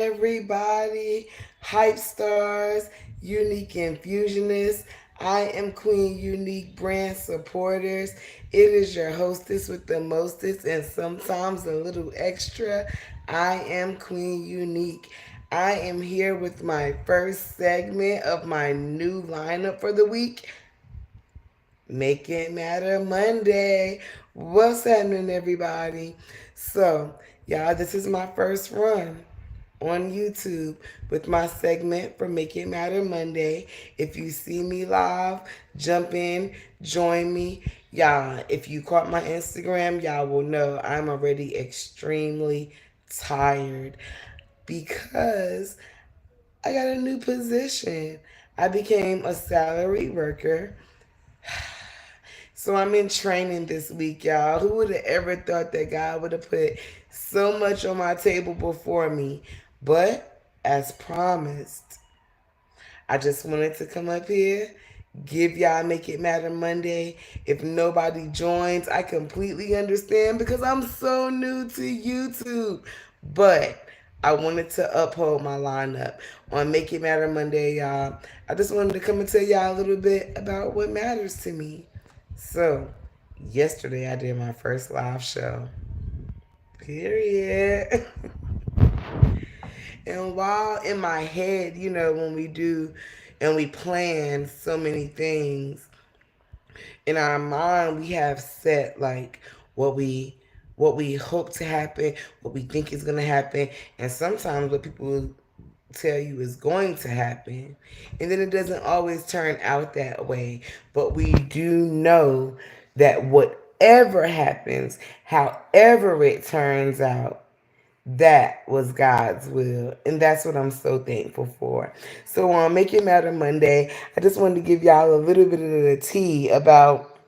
everybody, hype stars, unique infusionists. I am Queen Unique Brand Supporters. It is your hostess with the mostest and sometimes a little extra. I am Queen Unique. I am here with my first segment of my new lineup for the week. Make It Matter Monday. What's happening, everybody? So, y'all, this is my first run on YouTube with my segment for Make It Matter Monday. If you see me live, jump in, join me. Y'all, if you caught my Instagram, y'all will know I'm already extremely tired because I got a new position. I became a salary worker. So I'm in training this week, y'all. Who would have ever thought that God would have put so much on my table before me? But as promised, I just wanted to come up here, give y'all Make It Matter Monday. If nobody joins, I completely understand because I'm so new to YouTube. But I wanted to uphold my lineup on Make It Matter Monday, y'all. I just wanted to come and tell y'all a little bit about what matters to me. So, yesterday I did my first live show. Period. And while in my head, when we do and we plan so many things, in our mind we have set like what we what we hope to happen, what we think is gonna happen, and sometimes what people tell you is going to happen. And then it doesn't always turn out that way. But we do know that whatever happens, however it turns out, that was God's will. And that's what I'm so thankful for. So on Make It Matter Monday, I just wanted to give y'all a little bit of the tea about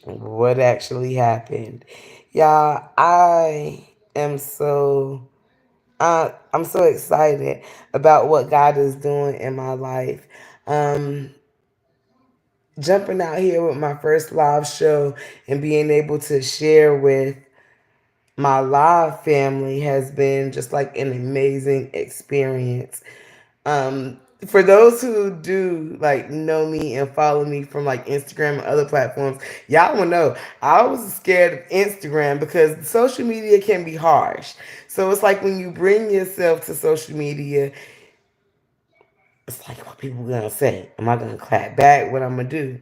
what actually happened. Y'all, I'm so excited about what God is doing in my life. Um, Jumping out here with my first live show and being able to share with my live family has been just like an amazing experience. For those who do like know me and follow me from like Instagram and other platforms, y'all will know I was scared of Instagram because social media can be harsh. So it's like when you bring yourself to social media, it's like what people gonna say. Am I gonna clap back? What I'm gonna do?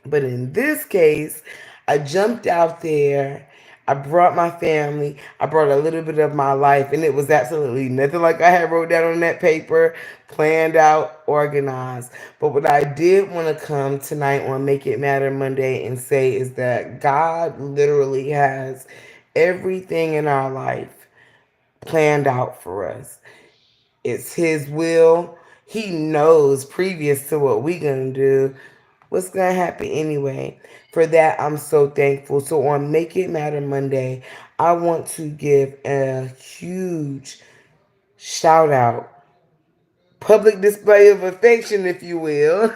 But in this case, I jumped out there. I brought my family. I brought a little bit of my life, and it was absolutely nothing like I had wrote down on that paper, planned out, organized. But what I did want to come tonight on Make It Matter Monday and say is that God literally has everything in our life planned out for us. It's His will. He knows previous to what we gonna do what's gonna happen anyway. For that, I'm so thankful. So on Make It Matter Monday, I want to give a huge shout out, public display of affection, if you will,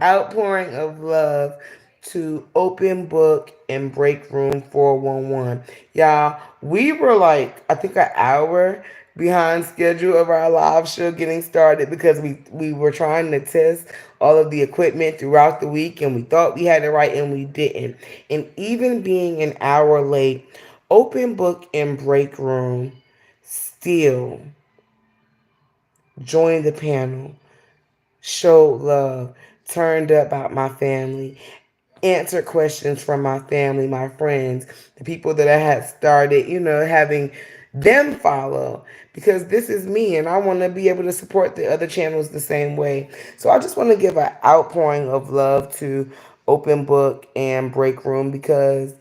outpouring of love to Open Book and Break Room 411. Y'all, we were like, I think an hour behind schedule of our live show getting started because we were trying to test all of the equipment throughout the week and we thought we had it right and we didn't. And even being an hour late, Open Book and Break Room still joined the panel, showed love, turned up about my family, answered questions from my family, my friends, the people that I had started, having them follow because this is me and I want to be able to support the other channels the same way. So I just want to give an outpouring of love to Open Book and Break Room because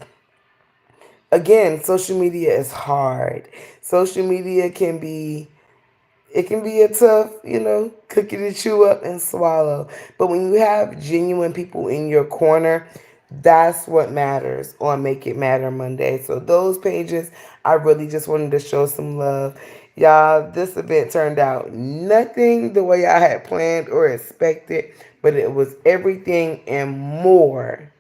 again, social media is hard. Social media can be a tough, cookie to chew up and swallow. But when you have genuine people in your corner, that's what matters on Make It Matter Monday. So those pages, I really just wanted to show some love. Y'all, this event turned out nothing the way I had planned or expected, but it was everything and more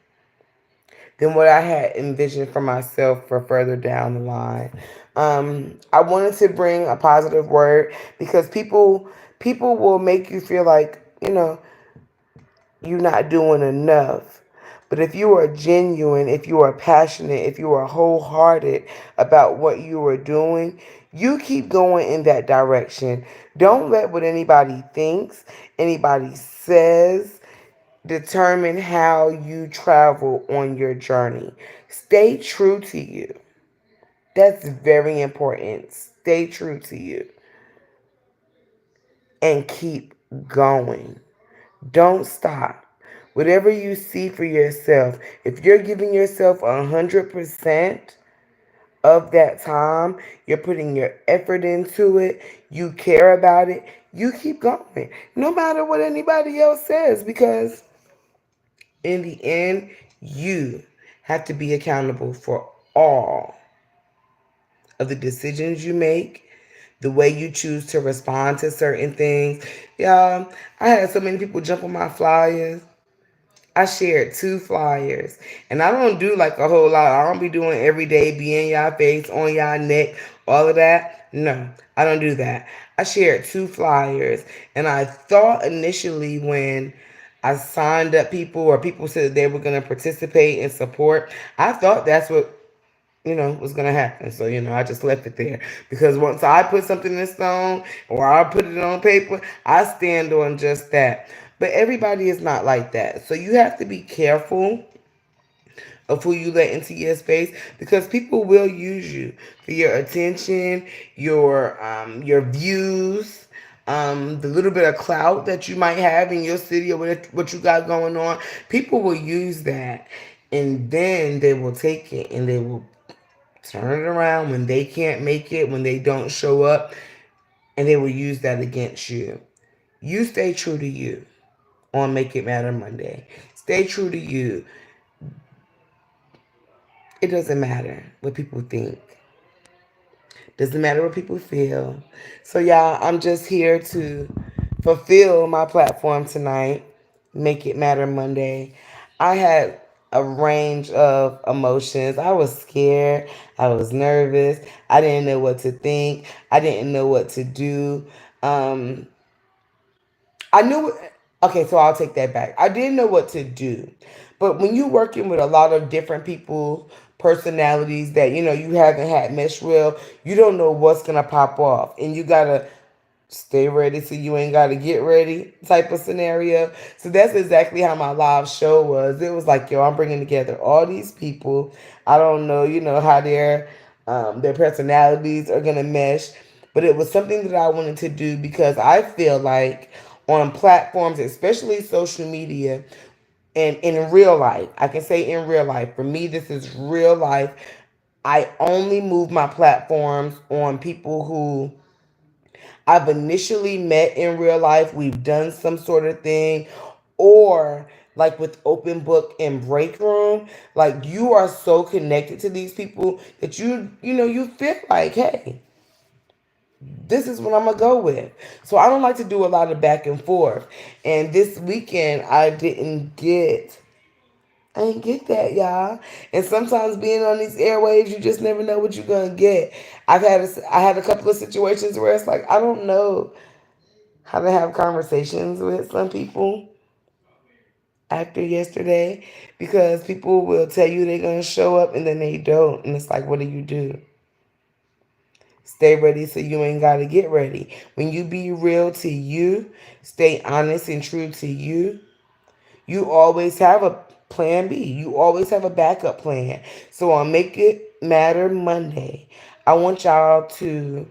than what I had envisioned for myself for further down the line. I wanted to bring a positive word because people will make you feel like, you're not doing enough. But if you are genuine, if you are passionate, if you are wholehearted about what you are doing, you keep going in that direction. Don't let what anybody thinks, anybody says, determine how you travel on your journey. Stay true to you. That's very important. Stay true to you and keep going. Don't stop. Whatever you see for yourself, if you're giving yourself 100% of that time, you're putting your effort into it, you care about it, you keep going. No matter what anybody else says, because in the end, you have to be accountable for all of the decisions you make, the way you choose to respond to certain things. Yeah, I had so many people jump on my flyers. I shared 2 flyers, and I don't do like a whole lot. I don't be doing every day, be in y'all face, on y'all neck, all of that. No, I don't do that. I shared 2 flyers, and I thought initially when I signed up people or people said they were going to participate and support, I thought that's what was gonna happen. So, I just left it there. Because once I put something in stone or I put it on paper, I stand on just that. But everybody is not like that. So you have to be careful of who you let into your space because people will use you for your attention, your views, the little bit of clout that you might have in your city or what you got going on. People will use that, and then they will take it and they will turn it around when they can't make it, when they don't show up, and they will use that against you. You stay true to you on Make It Matter Monday. Stay true to you. It doesn't matter what people think. Doesn't matter what people feel. So y'all, I'm just here to fulfill my platform tonight. Make It Matter Monday. I had a range of emotions. I was scared. I was nervous. I didn't know what to think. I didn't know what to do. Um, I knew. Okay, so I'll take that back. I didn't know what to do, but when you're working with a lot of different people, personalities that you haven't had mesh well, you don't know what's gonna pop off, and you gotta stay ready so you ain't got to get ready type of scenario. So that's exactly how my live show was. It was like, yo, I'm bringing together all these people. I don't know, how their personalities are gonna mesh, but it was something that I wanted to do because I feel like on platforms, especially social media, and in real life, I can say in real life, for me, this is real life. I only move my platforms on people who I've initially met in real life. We've done some sort of thing, or like with Open Book and Break Room, like you are so connected to these people that you feel like, hey, this is what I'm gonna go with. So I don't like to do a lot of back and forth. And this weekend I didn't get that, y'all. And sometimes being on these airwaves, you just never know what you're gonna get. I had a couple of situations where it's like I don't know how to have conversations with some people after yesterday because people will tell you they're gonna show up and then they don't, and it's like, what do you do? Stay ready so you ain't gotta get ready. When you be real to you, stay honest and true to you, you always have a plan B. You always have a backup plan. So on Make It Matter Monday, I want y'all to,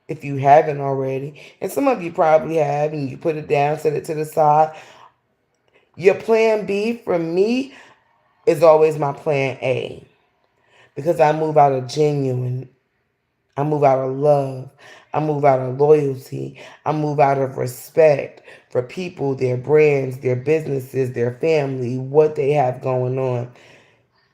if you haven't already, and some of you probably have, and you put it down, set it to the side. Your plan B for me is always my plan A because I move out of genuine, I move out of love, I move out of loyalty, I move out of respect for people, their brands, their businesses, their family, what they have going on.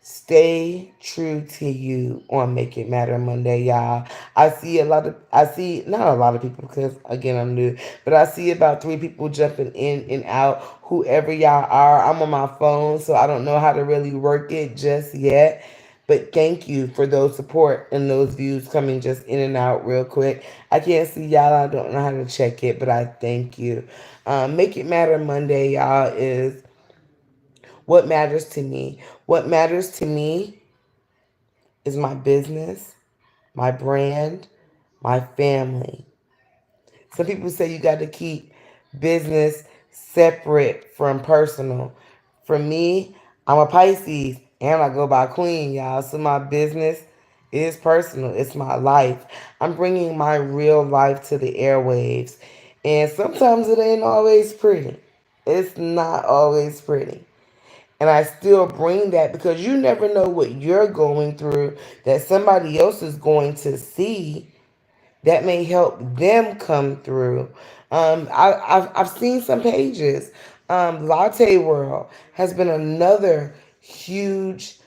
Stay true to you on Make It Matter Monday, y'all. I see, not a lot of people because, again, I'm new, but I see about 3 people jumping in and out. Whoever y'all are, I'm on my phone, so I don't know how to really work it just yet. But thank you for those support and those views coming just in and out real quick. I can't see y'all. I don't know how to check it, but I thank you. Make It Matter Monday, y'all, is what matters to me. What matters to me is my business, my brand, my family. Some people say you got to keep business separate from personal. For me, I'm a Pisces and I go by Queen, y'all. So my business is personal. It's my life. I'm bringing my real life to the airwaves. And sometimes it ain't always pretty. It's not always pretty. And I still bring that because you never know what you're going through that somebody else is going to see that may help them come through. I've seen some pages. Latte World has been another huge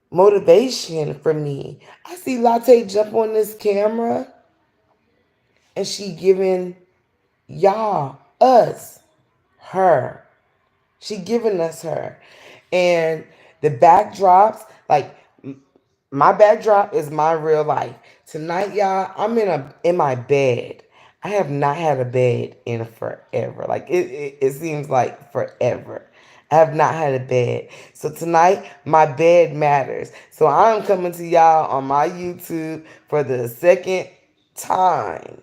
motivation for me. I see Latte jump on this camera and she giving y'all, us, her. She giving us her. And the backdrops, like my backdrop is my real life. Tonight, y'all, I'm in my bed. I have not had a bed in forever. Like it seems like forever. I have not had a bed. So tonight, my bed matters. So I'm coming to y'all on my YouTube for the second time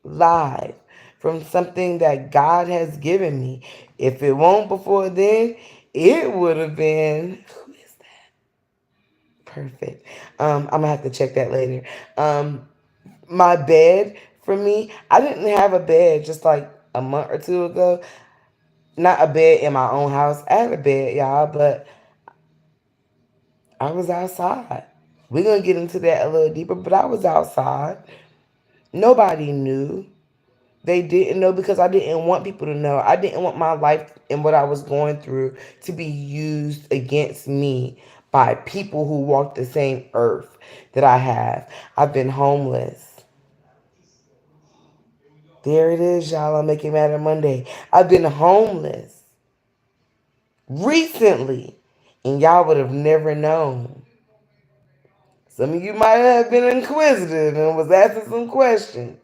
live from something that God has given me. If it won't before then, it would have been, who is that? Perfect. I'm gonna have to check that later. My bed for me, I didn't have a bed just like a month or two ago. Not a bed in my own house. I had a bed, y'all, but I was outside. We're gonna get into that a little deeper, but I was outside. Nobody knew. They didn't know because I didn't want people to know. I didn't want my life and what I was going through to be used against me by people who walk the same earth that I have. I've been homeless. There it is, y'all. I'm making matter Monday. I've been homeless recently, and y'all would have never known. Some of you might have been inquisitive and was asking some questions,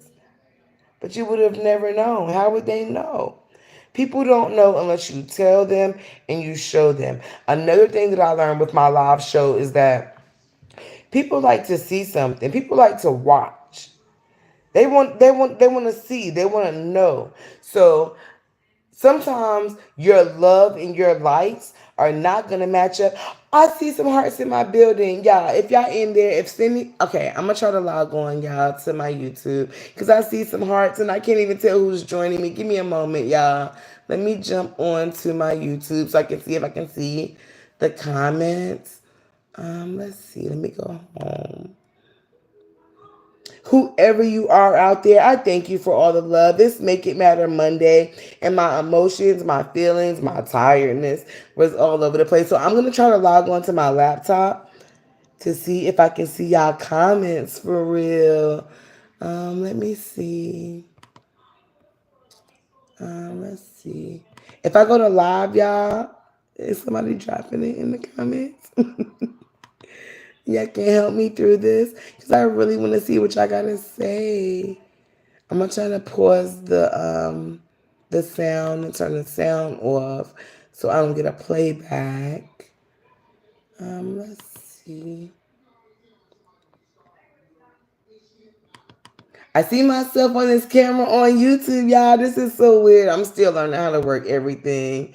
but you would have never known. How would they know? People don't know unless you tell them and you show them. Another thing that I learned with my live show is that people like to see something. People like to watch. They want to see. They want to know. So sometimes your love and your likes are not gonna match up. I see some hearts in my building, y'all. If y'all in there, if Cindy, okay, I'm gonna try to log on, y'all, to my YouTube because I see some hearts and I can't even tell who's joining me. Give me a moment, y'all. Let me jump on to my YouTube so I can see if I can see the comments. Let's see. Let me go home. Whoever you are out there, I thank you for all the love. This Make It Matter Monday, and my emotions, my feelings, my tiredness was all over the place. So I'm going to try to log on to my laptop to see if I can see y'all comments for real. Let me see. Let's see. If I go to live, y'all, is somebody dropping it in the comments? Y'all can help me through this because I really want to see what y'all got to say. I'm gonna try to pause the sound and turn the sound off so I don't get a playback. Let's see. I see myself on this camera on YouTube, y'all. This is so weird. I'm still learning how to work everything.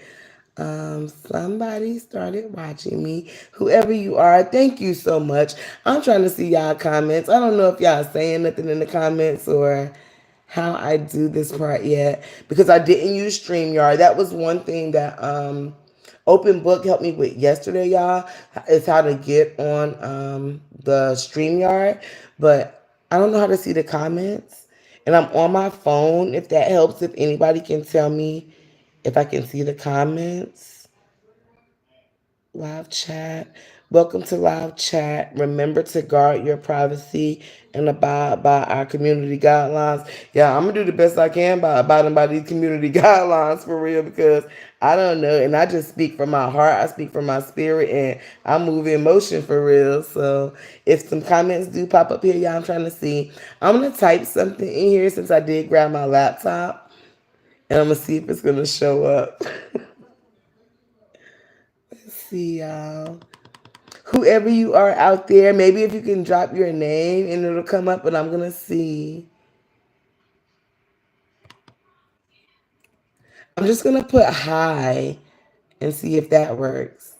Somebody started watching me. Whoever you are, thank you so much. I'm trying to see y'all comments. I don't know if y'all saying nothing in the comments or how I do this part yet because I didn't use StreamYard. That was one thing that Open Book helped me with yesterday, y'all. Is how to get on the StreamYard, but I don't know how to see the comments, and I'm on my phone. If that helps, if anybody can tell me if I can see the comments. Live chat. Welcome to live chat. Remember to guard your privacy and abide by our community guidelines. Yeah, I'm gonna do the best I can by abiding by these community guidelines for real because I don't know, and I just speak from my heart. I speak from my spirit, and I move in motion for real. So if some comments do pop up here, y'all, I'm trying to see. I'm gonna type something in here since I did grab my laptop, and I'm gonna see if it's gonna show up. Let's see, y'all. Whoever you are out there, maybe if you can drop your name and it'll come up, but I'm gonna see. I'm just gonna put hi and see if that works.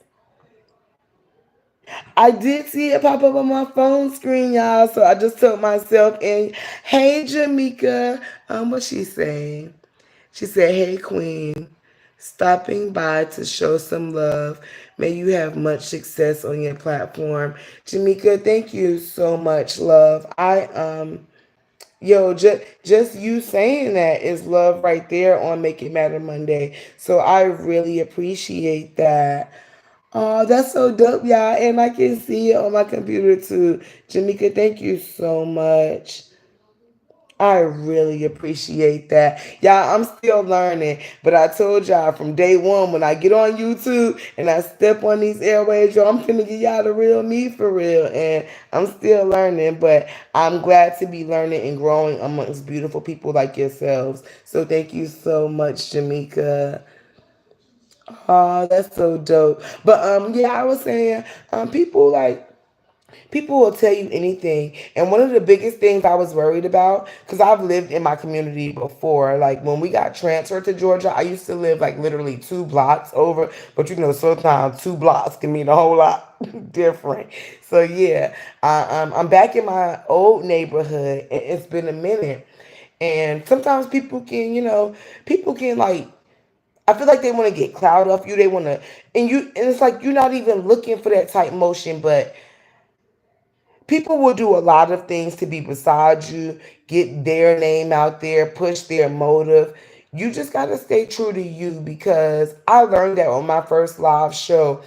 I did see it pop up on my phone screen, y'all. So I just told myself, and hey, Jamaica, what she saying? She said, "Hey, Queen, stopping by to show some love. May you have much success on your platform." Jamaica, thank you so much, love. Yo, just you saying that is love right there on Make It Matter Monday. So I really appreciate that. Oh, that's so dope, y'all. And I can see it on my computer too. Jamaica, thank you so much. I really appreciate that. Y'all, I'm still learning, but I told y'all from day one when I get on YouTube and I step on these airways, yo, I'm finna get y'all the real me for real. And I'm still learning, but I'm glad to be learning and growing amongst beautiful people like yourselves. So thank you so much, Jamaica. Oh, that's so dope. But yeah, I was saying, people will tell you anything. And one of the biggest things I was worried about, because I've lived in my community before, like when we got transferred to Georgia, I used to live like literally 2 blocks over. But you know, sometimes 2 blocks can mean a whole lot different. So yeah, I'm back in my old neighborhood, and it's been a minute. And sometimes people can like I feel like they want to get cloud off you. They want to, and it's like you're not even looking for that type motion, but people will do a lot of things to be beside you, get their name out there, push their motive. You just got to stay true to you because I learned that on my first live show.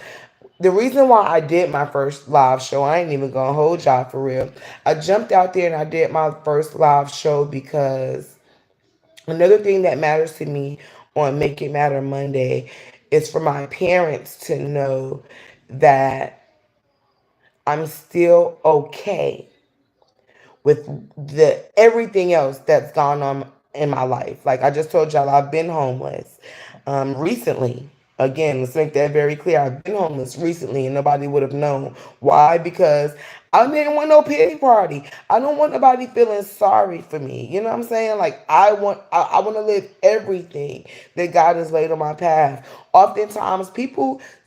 The reason why I did my first live show, I ain't even gonna hold y'all for real. I jumped out there and I did my first live show because another thing that matters to me on Make It Matter Monday is for my parents to know that I'm still okay with the everything else that's gone on in my life. Like I just told y'all, I've been homeless recently. Again, let's make that very clear. I've been homeless recently, and nobody would have known why because I didn't want no pity party. I don't want nobody feeling sorry for me. You know what I'm saying? Like I want to live everything that God has laid on my path. Oftentimes,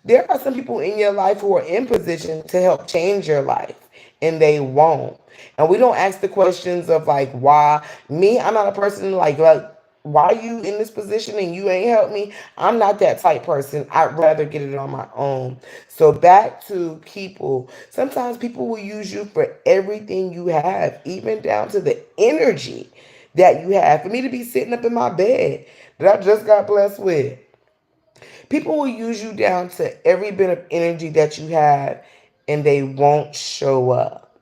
there are some people in your life who are in position to help change your life, and they won't. And we don't ask the questions of like why. Me, I'm not a person like why you in this position and you ain't helped me. I'm not that type person. I'd rather get it on my own. So back to people. Sometimes people will use you for everything you have, even down to the energy that you have. For me to be sitting up in my bed that I just got blessed with. People will use you down to every bit of energy that you have and they won't show up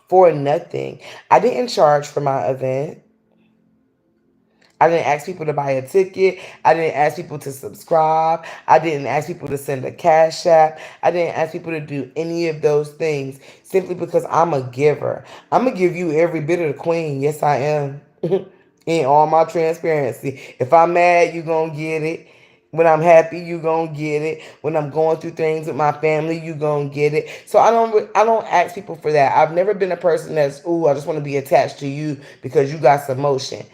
for nothing. I didn't charge for my event. I didn't ask people to buy a ticket. I didn't ask people to subscribe. I didn't ask people to send a cash app. I didn't ask people to do any of those things simply because I'm a giver. I'm going to give you every bit of the queen. Yes, I am. In all my transparency. If I'm mad, you going to get it. When I'm happy, you gonna get it. When I'm going through things with my family, you gonna get it. So I don't ask people for that. I've never been a person that's, ooh, I just want to be attached to you because you got some motion.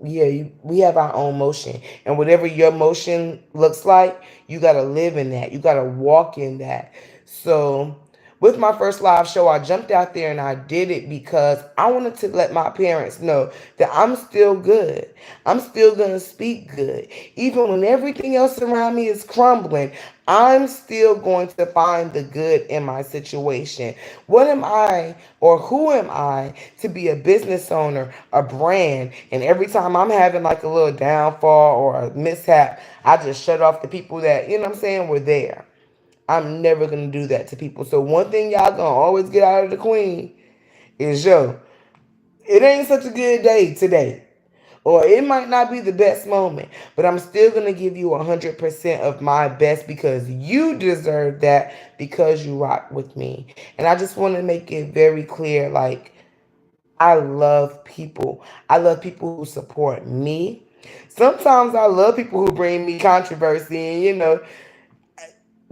Yeah, we have our own motion. And whatever your motion looks like, you got to live in that. You got to walk in that. So, with my first live show, I jumped out there and I did it because I wanted to let my parents know that I'm still good. I'm still going to speak good. Even when everything else around me is crumbling, I'm still going to find the good in my situation. What am I or who am I to be a business owner, a brand, and every time I'm having like a little downfall or a mishap, I just shut off the people that, you know what I'm saying, were there. I'm never gonna do that to people. So one thing y'all gonna always get out of the queen is, yo, it ain't such a good day today. Or it might not be the best moment, but I'm still gonna give you 100% of my best because you deserve that because you rock with me. And I just want to make it very clear, like, I love people. I love people who support me. Sometimes I love people who bring me controversy and,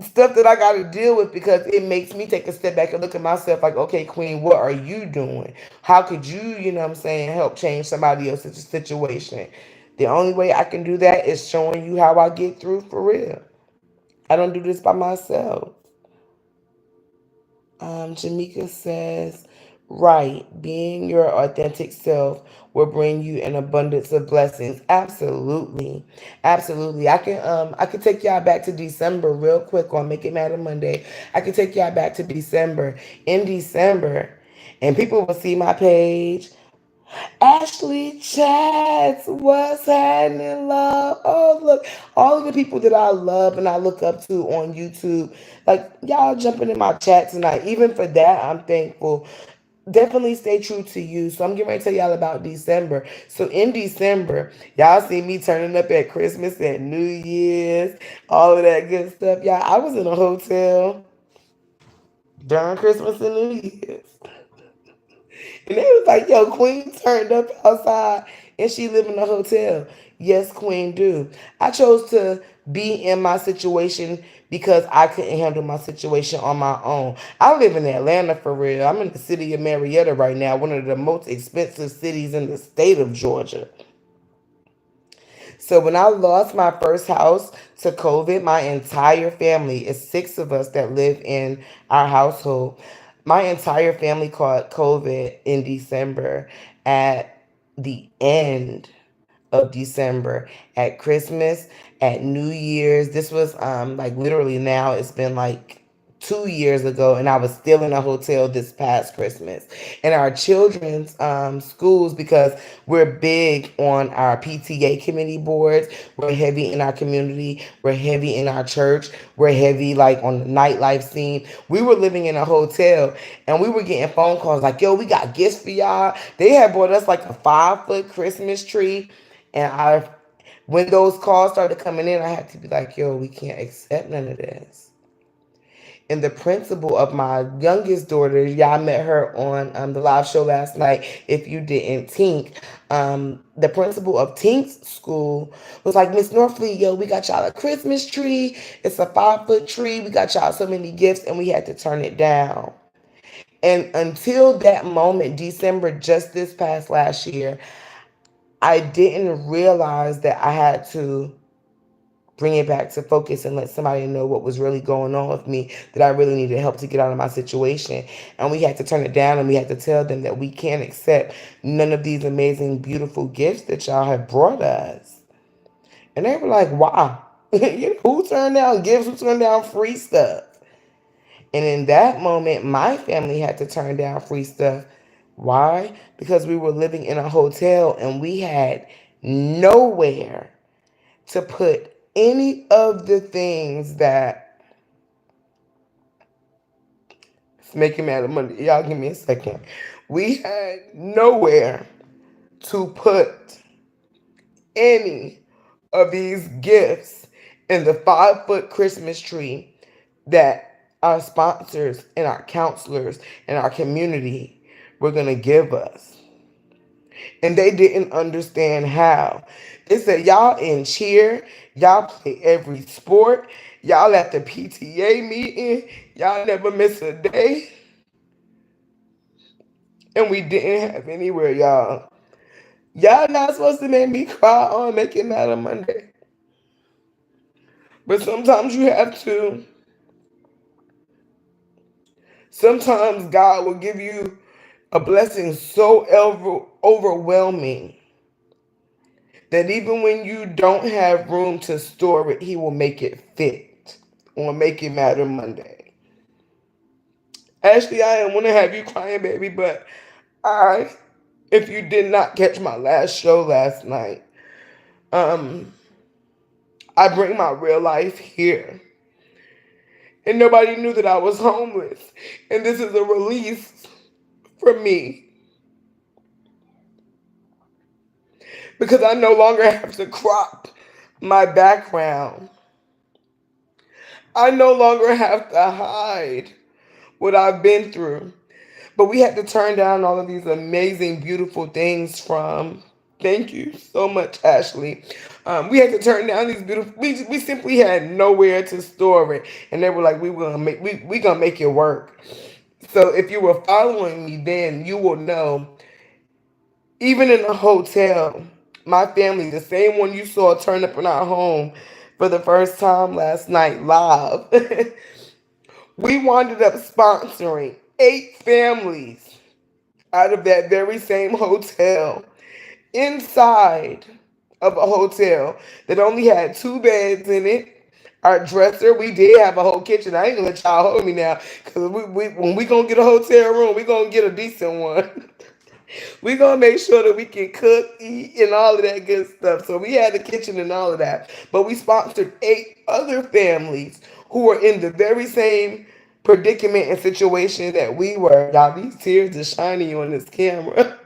stuff that I got to deal with because it makes me take a step back and look at myself like, okay, Queen, what are you doing? How could you, what I'm saying, help change somebody else's situation? The only way I can do that is showing you how I get through for real. I don't do this by myself. Jamaica says, right, being your authentic self will bring you an abundance of blessings. Absolutely. Absolutely. I can take y'all back to December real quick on Make It Matter Monday. I can take y'all back to December. In December, and people will see my page. Ashley Chats, what's happening, love? Oh, look, all of the people that I love and I look up to on YouTube, like y'all jumping in my chat tonight. Even for that, I'm thankful. Definitely stay true to you. So I'm getting ready to tell y'all about December. So in December, y'all see me turning up at Christmas, at New Year's, all of that good stuff. Y'all, I was in a hotel during Christmas and New Year's. And they was like, yo, Queen turned up outside and she live in a hotel. Yes, Queen do. I chose to be in my situation because I couldn't handle my situation on my own. I live in Atlanta for real. I'm in the city of Marietta right now, one of the most expensive cities in the state of Georgia. So when I lost my first house to COVID, my entire family, it's six of us that live in our household. My entire family caught COVID in December at the end of December, at Christmas, at New Year's. This was like literally now it's been like 2 years ago, and I was still in a hotel this past Christmas. And our children's schools, because we're big on our PTA committee boards, we're heavy in our community, we're heavy in our church, we're heavy like on the nightlife scene. We were living in a hotel and we were getting phone calls like, yo, we got gifts for y'all. They had bought us like a 5 foot Christmas tree. And when those calls started coming in, I had to be like, yo, we can't accept none of this. And the principal of my youngest daughter, y'all met her on the live show last night. If you didn't, Tink, the principal of Tink's school was like, Miss Norfleet, yo, we got y'all a Christmas tree. It's a 5 foot tree. We got y'all so many gifts, and we had to turn it down. And until that moment, December, just this past last year, I didn't realize that I had to bring it back to focus and let somebody know what was really going on with me, that I really needed help to get out of my situation. And we had to turn it down and we had to tell them that we can't accept none of these amazing, beautiful gifts that y'all have brought us. And they were like, wow. Who turned down gifts? Who turned down free stuff? And in that moment, my family had to turn down free stuff. Why? Because we were living in a hotel and we had nowhere to put any of the things that it's making me out of money. Y'all give me a second. We had nowhere to put any of these gifts in the 5 foot Christmas tree that our sponsors and our counselors and our community were going to give us. And they didn't understand how. They said, y'all in cheer, y'all play every sport, y'all at the PTA meeting, y'all never miss a day. And we didn't have anywhere, y'all. Y'all not supposed to make me cry on Make It Matter Monday. But sometimes you have to. Sometimes God will give you a blessing so overwhelming that even when you don't have room to store it, He will make it fit on Make It Matter Monday. Ashley, I didn't want to have you crying, baby, but if you did not catch my last show last night, um, I bring my real life here. And nobody knew that I was homeless. And this is a release from me because I no longer have to crop my background. I no longer have to hide what I've been through. But we had to turn down all of these amazing, beautiful things from. Thank you so much, Ashley. We had to turn down these beautiful. We simply had nowhere to store it, and they were like, we gonna make it work." So if you were following me, then you will know. Even in a hotel, my family, the same one you saw turn up in our home for the first time last night live, we wound up sponsoring 8 families out of that very same hotel inside of a hotel that only had 2 beds in it. Our dresser, we did have a whole kitchen. I ain't gonna let y'all hold me now, cause when we gonna get a hotel room, we gonna get a decent one. We gonna make sure that we can cook, eat, and all of that good stuff. So we had the kitchen and all of that. But we sponsored 8 other families who were in the very same predicament and situation that we were. Y'all, these tears are shining on this camera.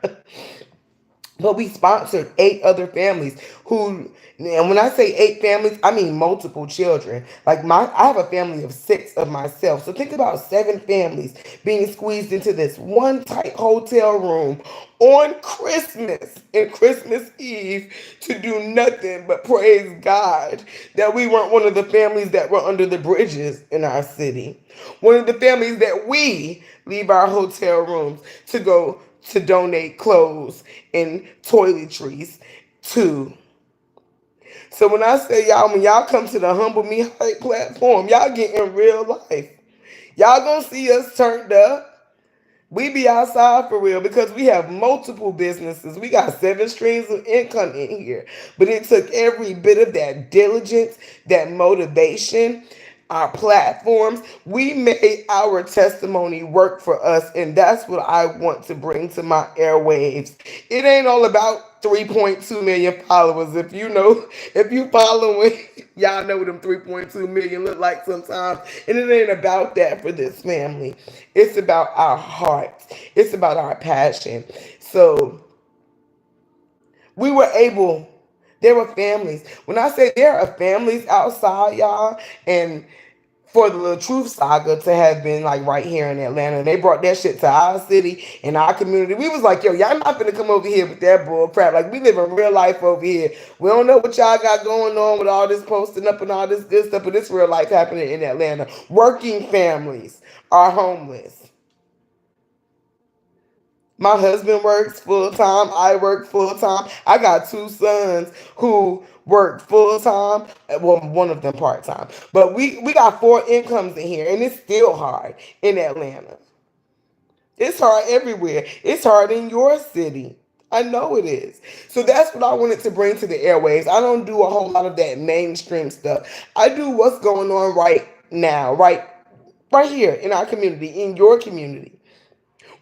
But we sponsored 8 other families who, and when I say 8 families, I mean multiple children. Like I have a family of 6 of myself. So think about 7 families being squeezed into this one tight hotel room on Christmas and Christmas Eve to do nothing but praise God that we weren't one of the families that were under the bridges in our city. One of the families that we leave our hotel rooms to go to donate clothes and toiletries to. So when I say y'all, when y'all come to the Humble Me Hype platform, y'all get in real life. Y'all gonna see us turned up. We be outside for real because we have multiple businesses. We got 7 streams of income in here. But it took every bit of that diligence, that motivation, our platforms. We made our testimony work for us. And that's what I want to bring to my airwaves. It ain't all about 3.2 million followers. If you following, y'all know what them 3.2 million look like sometimes. And it ain't about that for this family. It's about our hearts. It's about our passion. So we were able, there were families. When I say there are families outside, y'all, and for the Truth Saga to have been like right here in Atlanta. They brought that shit to our city and our community. We was like, yo, y'all not finna come over here with that bull crap. Like, we live in real life over here. We don't know what y'all got going on with all this posting up and all this good stuff, but it's real life happening in Atlanta. Working families are homeless. My husband works full time. I work full time. I got 2 sons who work full time. Well, one of them part time. But we got 4 incomes in here, and it's still hard in Atlanta. It's hard everywhere. It's hard in your city. I know it is. So that's what I wanted to bring to the airwaves. I don't do a whole lot of that mainstream stuff. I do what's going on right now, right here in our community, in your community.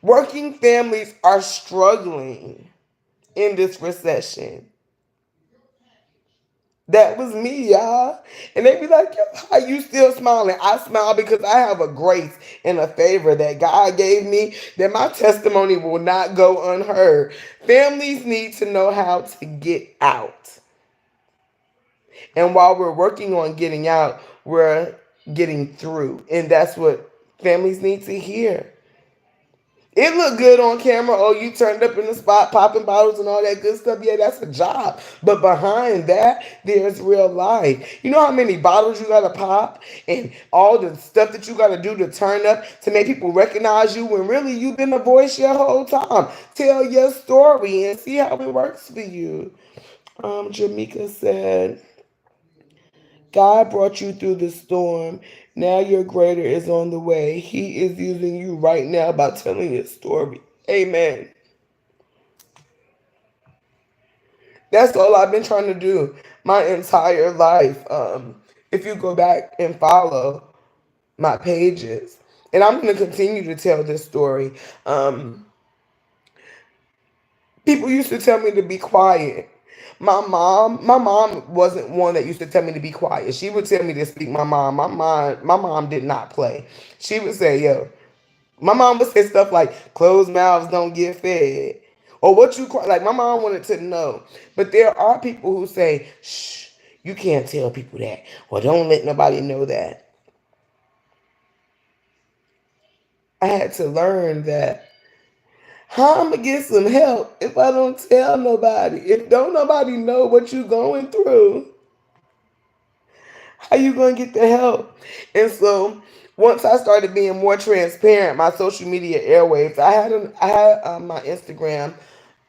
Working families are struggling in this recession. That was me, y'all. And they be like, yo, how you still smiling? I smile because I have a grace and a favor that God gave me that my testimony will not go unheard. Families need to know how to get out. And while we're working on getting out, we're getting through. And that's what families need to hear. It looked good on camera. Oh, you turned up in the spot, popping bottles and all that good stuff. Yeah, that's a job. But behind that, there's real life. You know how many bottles you gotta pop and all the stuff that you gotta do to turn up to make people recognize you when really you've been a voice your whole time. Tell your story and see how it works for you. Jamaica said, God brought you through the storm. Now your greater is on the way. He is using you right now by telling his story. Amen. That's all I've been trying to do my entire life. If you go back and follow my pages, and I'm going to continue to tell this story. People used to tell me to be quiet. My mom wasn't one that used to tell me to be quiet. She would tell me to speak my mind. My mom did not play. She would say, yo, my mom would say stuff like, closed mouths don't get fed. Or what you call, like, my mom wanted to know. But there are people who say, shh, you can't tell people that. Or don't let nobody know that. I had to learn that how I'm gonna get some help if I don't tell nobody. If don't nobody know what you going through, how you gonna get the help? And so once I started being more transparent, my social media airwaves, I had my Instagram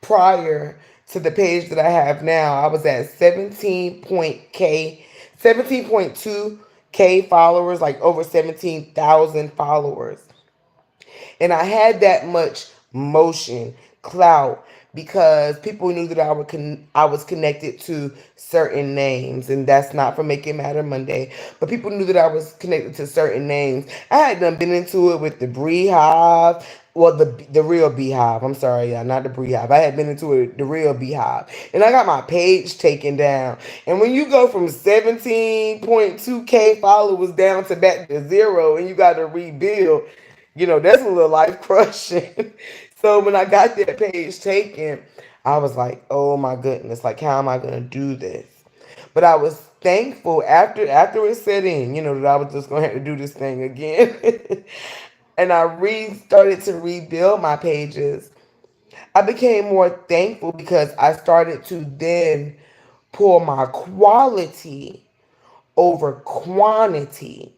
prior to the page that I have now. I was at 17.2K followers, like over 17,000 followers. And I had that much motion, clout, because people knew that I was connected to certain names, and that's not for Make It Matter Monday. But people knew that I was connected to certain names. I had done been into it with the Beehive. Well, the real Beehive. I'm sorry, yeah, not the Beehive. I had been into it, the real Beehive, and I got my page taken down. And when you go from 17.2K followers down to back to zero, and you got to rebuild, that's a little life crushing. So when I got that page taken, I was like, oh my goodness, like how am I gonna do this? But I was thankful after it set in, that I was just gonna have to do this thing again. And I started to rebuild my pages. I became more thankful because I started to then pull my quality over quantity.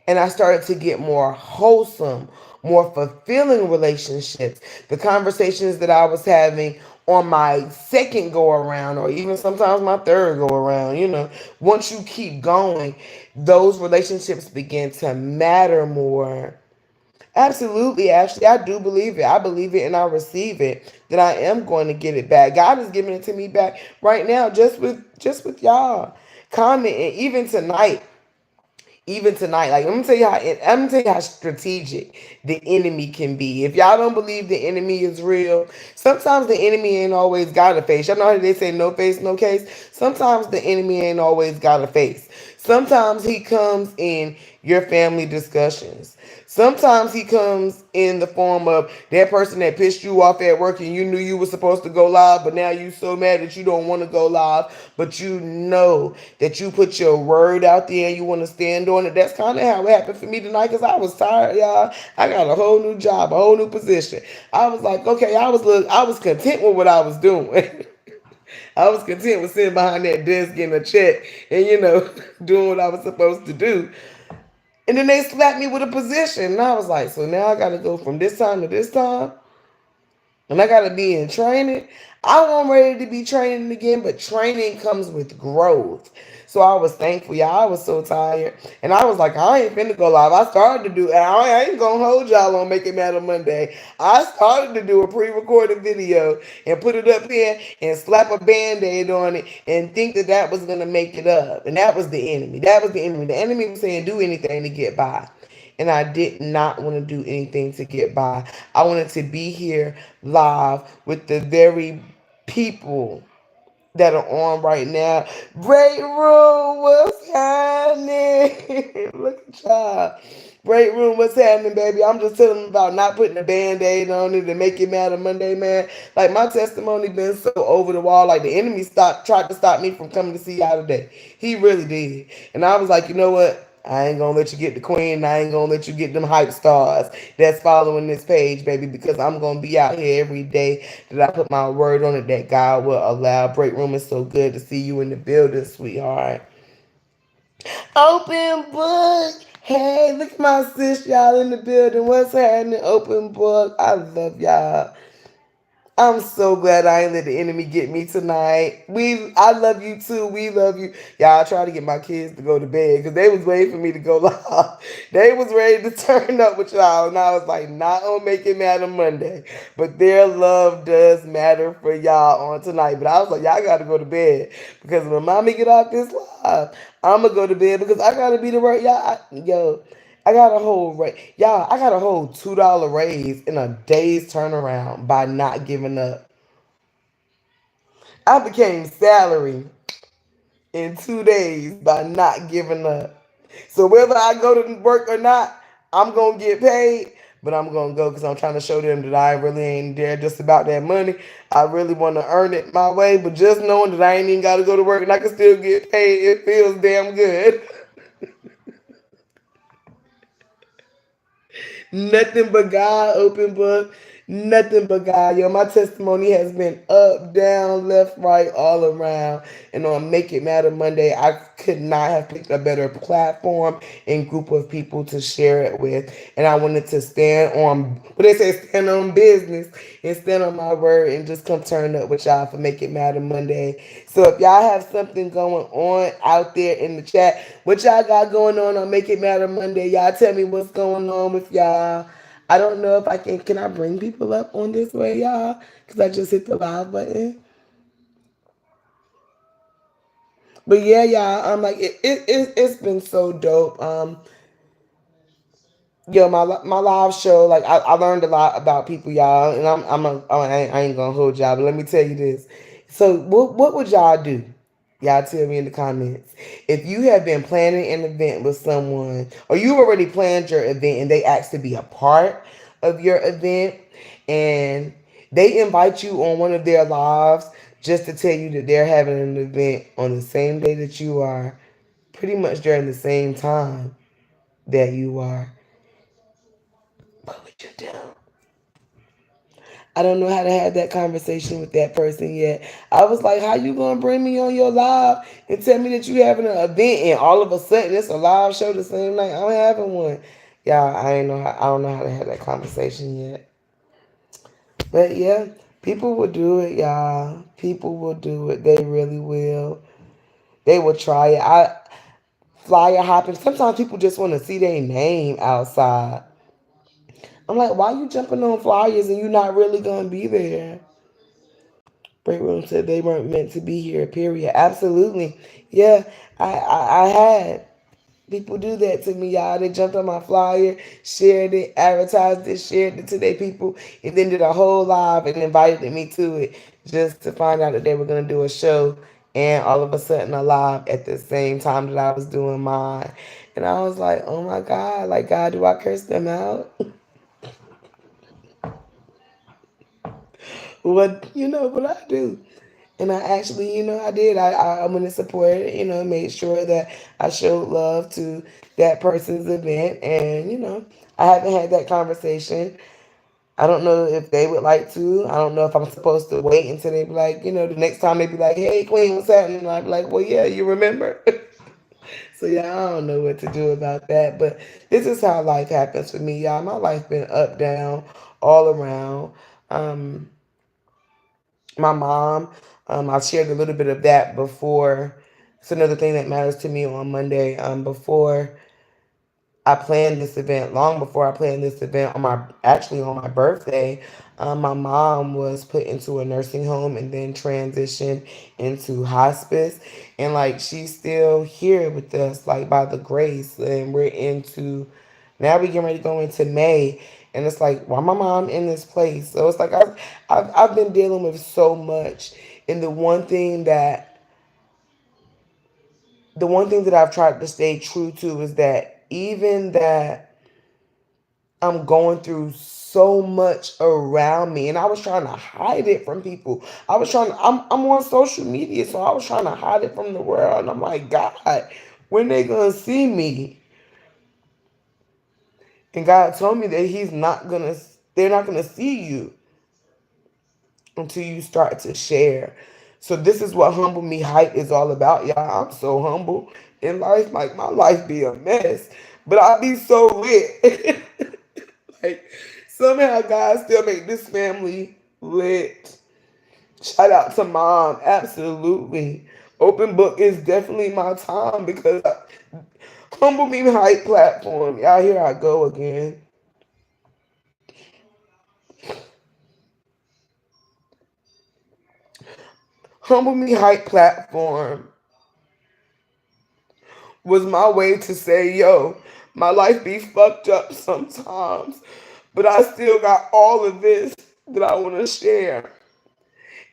And I started to get more wholesome, more fulfilling relationships. The conversations that I was having on my second go around, or even sometimes my third go around, once you keep going, those relationships begin to matter more. Absolutely, Ashley. I do believe it. I believe it and I receive it that I am going to get it back. God is giving it to me back right now, just with y'all. Comment, and even tonight, like I'm gonna tell you how strategic the enemy can be. If y'all don't believe the enemy is real, sometimes the enemy ain't always got a face. Y'all know how they say no face, no case. Sometimes the enemy ain't always got a face. Sometimes he comes in your family discussions. Sometimes he comes in the form of that person that pissed you off at work and you knew you were supposed to go live, but now you so mad that you don't want to go live, but you know that you put your word out there and you want to stand on it. That's kind of how it happened for me tonight because I was tired, y'all. I got a whole new job, a whole new position. I was like, okay, I was content with what I was doing. I was content with sitting behind that desk getting a check and doing what I was supposed to do. And then they slapped me with a position. And I was like, so now I got to go from this time to this time? And I got to be in training. I wasn't ready to be training again, but training comes with growth. So I was thankful, y'all. I was so tired. And I was like, I ain't finna go live. I started to do, I ain't gonna hold y'all on Make It Matter Monday. I started to do a pre recorded video and put it up here and slap a band aid on it and think that that was gonna make it up. And that was the enemy. That was the enemy. The enemy was saying, do anything to get by. And I did not want to do anything to get by. I wanted to be here live with the very people that are on right now. Break room, what's happening? Look at y'all. Break room, what's happening, baby? I'm just telling them about not putting a band-aid on it to Make It Matter Monday, man. Like my testimony been so over the wall. Like the enemy tried to stop me from coming to see y'all today. He really did. And I was like, you know what? I ain't gonna let you get the queen. I ain't gonna let you get them hype stars that's following this page, baby, because I'm gonna be out here every day that I put my word on it that God will allow. Break room is so good to see you in the building, sweetheart. Open book. Hey, look at my sis, y'all in the building. What's happening? Open book. I love y'all. I'm so glad I ain't let the enemy get me tonight. I love you too. We love you. Y'all, I tried to get my kids to go to bed because they was waiting for me to go live. They was ready to turn up with y'all. And I was like, not on Make It Matter Monday. But their love does matter for y'all on tonight. But I was like, y'all got to go to bed. Because when mommy get off this live, I'm going to go to bed because I got to be the right. Yo, I got a whole $2 raise in a day's turnaround by not giving up. I became salary in 2 days by not giving up. So whether I go to work or not, I'm gonna get paid, but I'm gonna go because I'm trying to show them that I really ain't there just about that money. I really want to earn it my way, but just knowing that I ain't even got to go to work and I can still get paid, it feels damn good. Nothing but God, open book. Nothing but God. Yo, my testimony has been up, down, left, right, all around. And on Make It Matter Monday, I could not have picked a better platform and group of people to share it with. And I wanted to stand on, what they say, stand on business and stand on my word and just come turn up with y'all for Make It Matter Monday. So if y'all have something going on out there in the chat, what y'all got going on Make It Matter Monday, y'all tell me what's going on with y'all. I don't know if I can I bring people up on this way, y'all? Because I just hit the live button. But yeah, y'all, I'm like, it's been so dope. Yo, my live show, like I learned a lot about people, y'all, and I ain't gonna hold y'all, but let me tell you this. So what would y'all do? Y'all tell me in the comments if you have been planning an event with someone, or you already planned your event and they asked to be a part of your event, and they invite you on one of their lives just to tell you that they're having an event on the same day that you are, pretty much during the same time that you are. What would you do? I don't know how to have that conversation with that person yet. I was like, how you gonna bring me on your live and tell me that you having an event and all of a sudden it's a live show the same night I'm having one? Yeah, I don't know how to have that conversation yet. But yeah, people will do it, y'all. People will do it. They really will. They will try it. I flyer hopping. Sometimes people just want to see their name outside. I'm like, why you jumping on flyers and you not really gonna be there? Break Room said they weren't meant to be here, period. Absolutely. Yeah, I had people do that to me, y'all. They jumped on my flyer, shared it, advertised it, shared it to their people, and then did a whole live and invited me to it just to find out that they were going to do a show and all of a sudden a live at the same time that I was doing mine. And I was like, oh my God, like, God, do I curse them out? What, what I do? And I actually, I did. I went and supported, made sure that I showed love to that person's event. And, I haven't had that conversation. I don't know if they would like to. I don't know if I'm supposed to wait until they be like, the next time they be like, hey, Queen, what's happening? And I'd be like, well, yeah, you remember? So, yeah, I don't know what to do about that. But this is how life happens for me, y'all. My life been up, down, all around. Um, my mom. I shared a little bit of that before. It's another thing that matters to me on Monday. Before I planned this event, long before I planned this event on my birthday, my mom was put into a nursing home and then transitioned into hospice. And like she's still here with us, like by the grace. And now we getting ready to go into May. And it's like, why my mom in this place? So it's like I've been dealing with so much. And the one thing that I've tried to stay true to is that even that I'm going through so much around me and I was trying to hide it from people. I'm on social media, so I was trying to hide it from the world. And I'm like, God, when they gonna see me? And God told me that they're not gonna see you until you start to share. So this is what Humble Me Hype is all about, y'all. I'm so humble in life. Like my life be a mess, but I be so lit. Like somehow God still make this family lit. Shout out to mom. Absolutely. Open book is definitely my time because Humble Me Hype platform. Y'all, here I go again. Humble Me Hype platform was my way to say, yo, my life be fucked up sometimes, but I still got all of this that I want to share.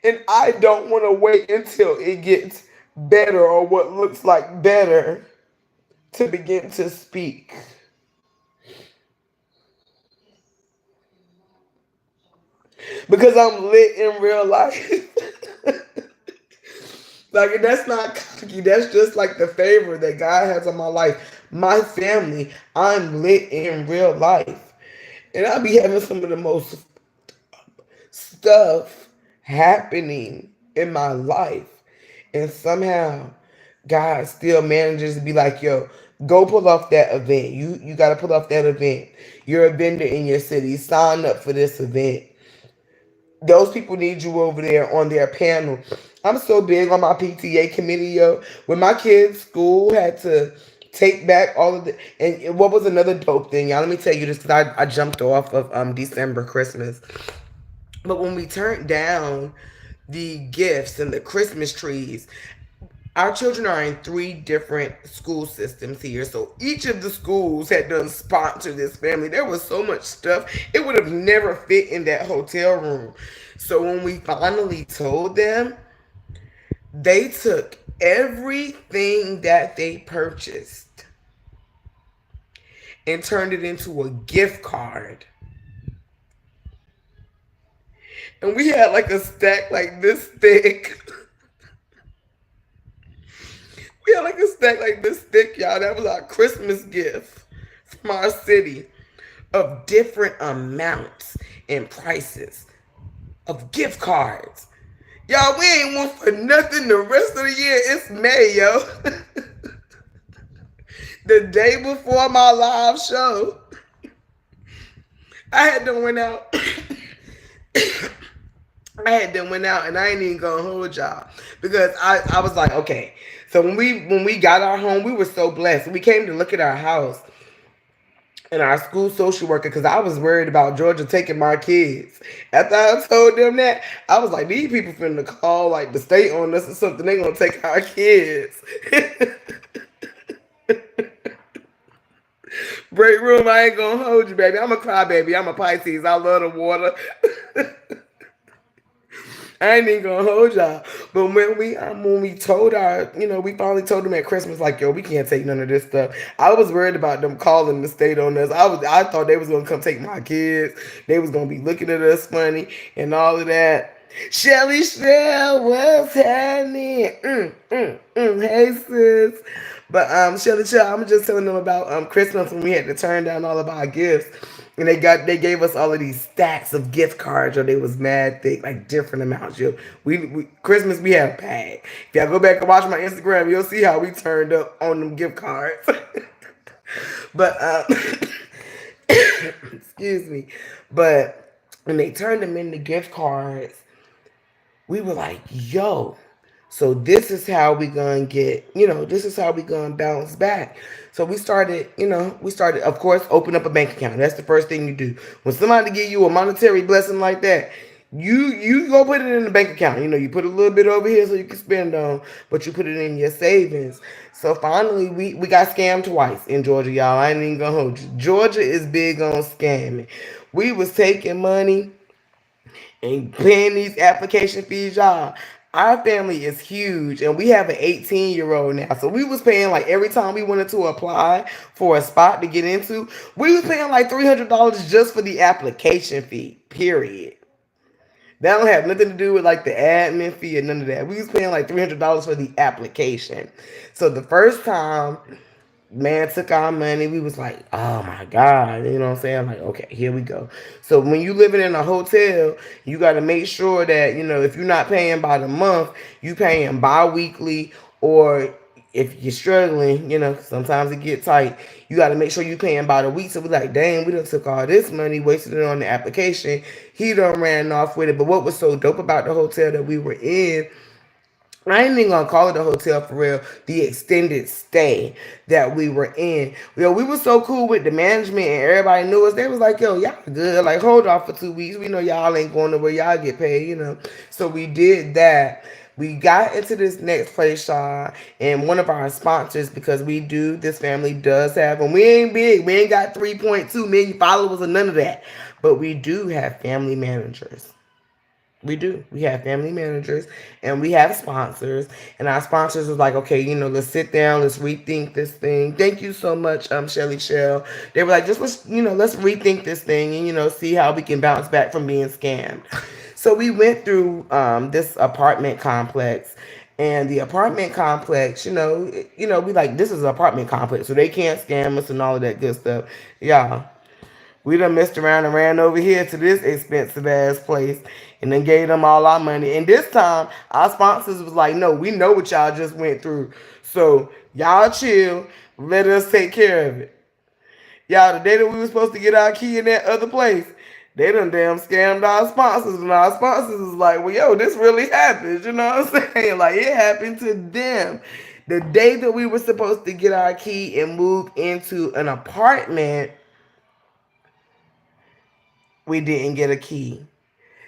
And I don't want to wait until it gets better or what looks like better to begin to speak. Because I'm lit in real life. Like, that's not cocky. That's just like the favor that God has on my life. My family, I'm lit in real life. And I be having some of the most stuff happening in my life. And somehow God still manages to be like, yo, go pull off that event. You gotta pull off that event. You're a vendor in your city. Sign up for this event. Those people need you over there on their panel. I'm so big on my PTA committee, yo. When my kids' school had to take back all of the, and what was another dope thing, y'all? Let me tell you this because I jumped off of December Christmas. But when we turned down the gifts and the Christmas trees, our children are in three different school systems here. So each of the schools had done sponsor this family. There was so much stuff. It would have never fit in that hotel room. So when we finally told them, they took everything that they purchased and turned it into a gift card. And we had like a stack like this thick. We had like a stack like this thick, y'all. That was our Christmas gift from our city of different amounts and prices of gift cards. Y'all, we ain't want for nothing the rest of the year. It's May, yo. The day before my live show, I had to went out. I had them went out and I ain't even gonna hold y'all because I was like, okay. So when we got our home, we were so blessed. We came to look at our house and our school social worker because I was worried about Georgia taking my kids. After I told them that, I was like, these people finna call like the state on us or something. They gonna take our kids. Break room, I ain't gonna hold you, baby. I'm a crybaby. I'm a Pisces. I love the water. I ain't even gonna hold y'all. But when we told our, we finally told them at Christmas, like, yo, we can't take none of this stuff. I was worried about them calling the state on us. I thought they was gonna come take my kids. They was gonna be looking at us funny and all of that. Shelly Shell, what's happening? Hey sis. But Shelly Shell, I'm just telling them about Christmas when we had to turn down all of our gifts. And they gave us all of these stacks of gift cards, or they was mad thick, like different amounts. Yo, we Christmas we had a bag. If y'all go back and watch my Instagram, you'll see how we turned up on them gift cards. But excuse me. But when they turned them into gift cards, we were like, yo, so this is how we gonna this is how we gonna bounce back. So we started, of course, open up a bank account. That's the first thing you do. When somebody give you a monetary blessing like that, you go put it in the bank account. You put a little bit over here so you can spend on, but you put it in your savings. So finally, we got scammed twice in Georgia, y'all. I ain't even gonna hold you. Georgia is big on scamming. We was taking money and paying these application fees, y'all. Our family is huge and we have an 18-year-old now. So we was paying like every time we wanted to apply for a spot to get into, we was paying like $300 just for the application fee, period. That don't have nothing to do with like the admin fee or none of that. We was paying like $300 for the application. So the first time man took our money, we was like, oh my God, you know what I'm saying? Like, okay, here we go. So when you living in a hotel, you got to make sure that, if you're not paying by the month, you paying bi-weekly, or if you're struggling, sometimes it get tight. You got to make sure you paying by the week. So we like, dang, we done took all this money, wasted it on the application. He done ran off with it. But what was so dope about the hotel that we were in, I ain't even gonna call it a hotel for real. The extended stay that we were in. Yo, we were so cool with the management and everybody knew us. They was like, yo, y'all good. Like, hold off for 2 weeks. We know y'all ain't going nowhere. Y'all get paid. So we did that. We got into this next place, y'all, and one of our sponsors, because this family does have, and we ain't big. We ain't got 3.2 million followers or none of that. But we do have family managers. We do. We have family managers and we have sponsors. And our sponsors was like, okay, let's sit down, let's rethink this thing. Thank you so much, Shelly Shell. They were like, just let's rethink this thing and see how we can bounce back from being scammed. So we went through this apartment complex, and the apartment complex, we like, this is an apartment complex, so they can't scam us and all of that good stuff. Yeah, we done messed around and ran over here to this expensive ass place and then gave them all our money. And this time, our sponsors was like, no, we know what y'all just went through. So y'all chill. Let us take care of it. Y'all, the day that we were supposed to get our key in that other place, they done damn scammed our sponsors. And our sponsors was like, well, yo, this really happened. You know what I'm saying? Like, it happened to them. The day that we were supposed to get our key and move into an apartment, we didn't get a key.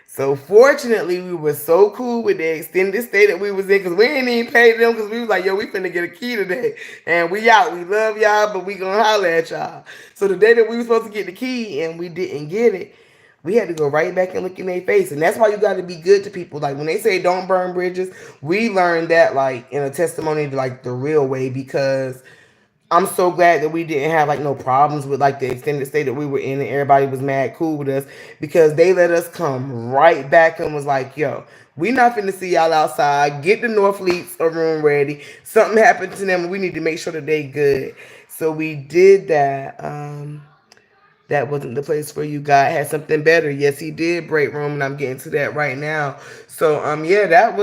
So fortunately, we were so cool with the extended stay that we was in, because we didn't even pay them, because we was like, yo, we finna get a key today. And we out. We love y'all, but we gonna holler at y'all. So the day that we were supposed to get the key and we didn't get it, we had to go right back and look in their face. And that's why you got to be good to people. Like when they say don't burn bridges, we learned that like in a testimony, like the real way, because I'm so glad that we didn't have like no problems with like the extended stay that we were in, and everybody was mad cool with us, because they let us come right back and was like, yo, we not finna see y'all outside. Get the North Fleets a room ready. Something happened to them and we need to make sure that they good. So we did that. That wasn't the place for you. God had something better. Yes, he did break room, and I'm getting to that right now. So yeah, that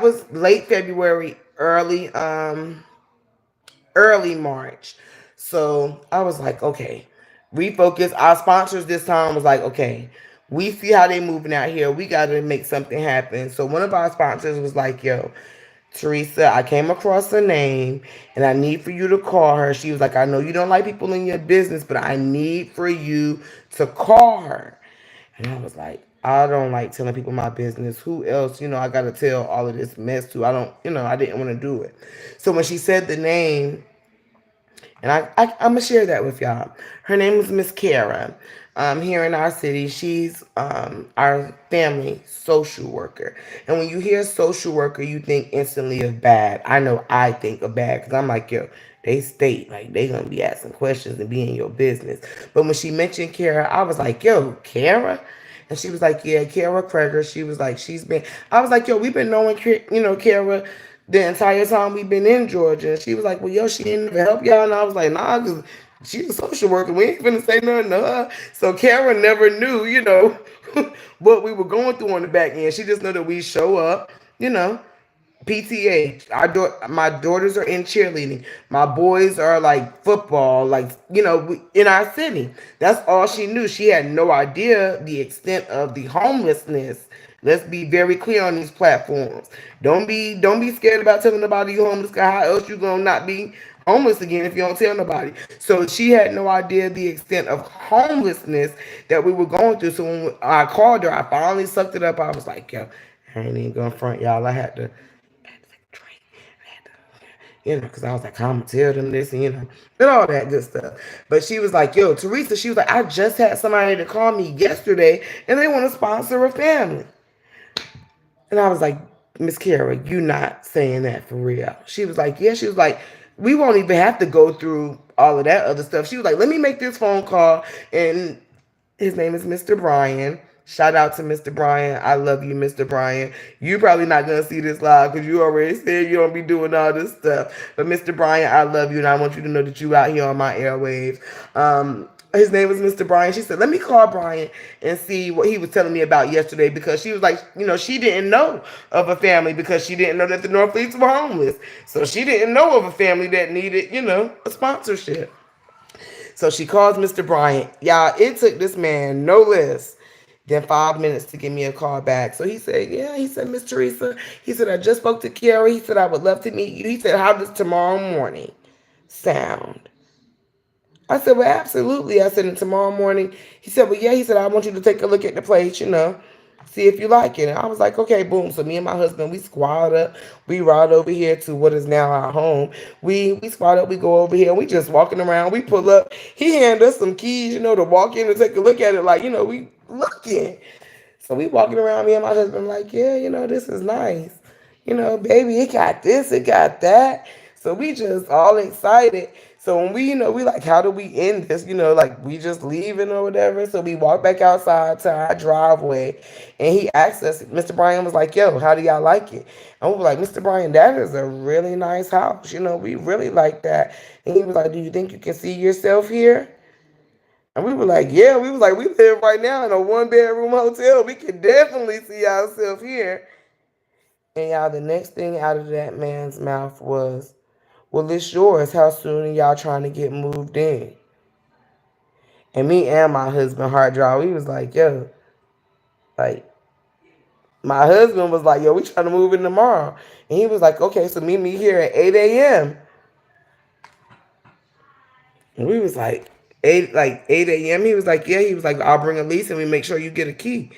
was late February, early March. So I was like, okay, refocus. Our sponsors this time was like, okay, we see how they moving out here. We got to make something happen. So one of our sponsors was like, yo, Teresa, I came across her name and I need for you to call her. She was like, I know you don't like people in your business, but I need for you to call her. And I was like, I don't like telling people my business. Who else, I got to tell all of this mess to? I don't, I didn't want to do it. So when she said the name, and I'm gonna share that with y'all. Her name is Miss Kara. Here in our city, she's our family social worker. And when you hear social worker, you think instantly of bad. I know I think of bad, because I'm like, yo, they state like they gonna be asking questions and be in your business. But when she mentioned Kara, I was like, yo, Kara. And she was like, yeah, Kara Kreger. She was like, I was like, yo, we've been knowing, Kara the entire time we've been in Georgia. And she was like, well, yo, she didn't even help y'all. And I was like, nah, because she's a social worker. We ain't finna say nothing to her. So Kara never knew, what we were going through on the back end. She just knew that we show up, you know, PTA. My daughters are in cheerleading. My boys are like football, like in our city. That's all she knew. She had no idea the extent of the homelessness. Let's be very clear on these platforms. Don't be scared about telling nobody you're homeless. Cause how else you gonna not be homeless again if you don't tell nobody? So she had no idea the extent of homelessness that we were going through. So when I called her, I finally sucked it up. I was like, yo, I ain't even gonna front y'all. I had to drink. Because I was like, I'm gonna tell them this, and all that good stuff. But she was like, yo, Teresa, she was like, I just had somebody to call me yesterday and they want to sponsor a family. And I was like, Miss Kara, you not saying that for real. She was like, yeah. She was like, we won't even have to go through all of that other stuff. She was like, let me make this phone call. And his name is Mr. Brian. Shout out to Mr. Brian. I love you, Mr. Brian. You probably not gonna see this live because you already said you don't be doing all this stuff. But Mr. Brian, I love you, and I want you to know that you out here on my airwaves. His name was Mr. Brian. She said, let me call Brian and see what he was telling me about yesterday, because she was like, she didn't know of a family, because she didn't know that the North Fleets were homeless. So she didn't know of a family that needed, a sponsorship. So she calls Mr. Bryant. Y'all, it took this man no less than 5 minutes to give me a call back. So he said, yeah, he said, Miss Teresa, he said, I just spoke to Kiara. He said, I would love to meet you. He said, how does tomorrow morning sound? I said, well, absolutely. I said, and tomorrow morning, he said, well, yeah, he said, I want you to take a look at the place, see if you like it. And I was like, okay, boom. So me and my husband, we squad up. We ride over here to what is now our home. We squad up. We go over here. We just walking around. We pull up. He handed us some keys, to walk in and take a look at it. Like, we looking. So we walking around, me and my husband, like, yeah, this is nice. Baby, it got this, it got that. So we just all excited. So when we like, how do we end this? Like we just leaving or whatever. So we walk back outside to our driveway, and he asked us. Mr. Bryan was like, "Yo, how do y'all like it?" And we were like, "Mr. Bryan, that is a really nice house. We really like that." And he was like, "Do you think you can see yourself here?" And we were like, yeah, we was like, we live right now in a 1-bedroom hotel. We can definitely see ourselves here. And y'all, the next thing out of that man's mouth was, well, it's yours. How soon are y'all trying to get moved in? And me and my husband, hard draw, we was like, yo, like, my husband was like, yo, we trying to move in tomorrow. And he was like, okay, so meet me here at 8 a.m. And we was like, 8 a.m. He was like, yeah. He was like, I'll bring a lease and we make sure you get a key.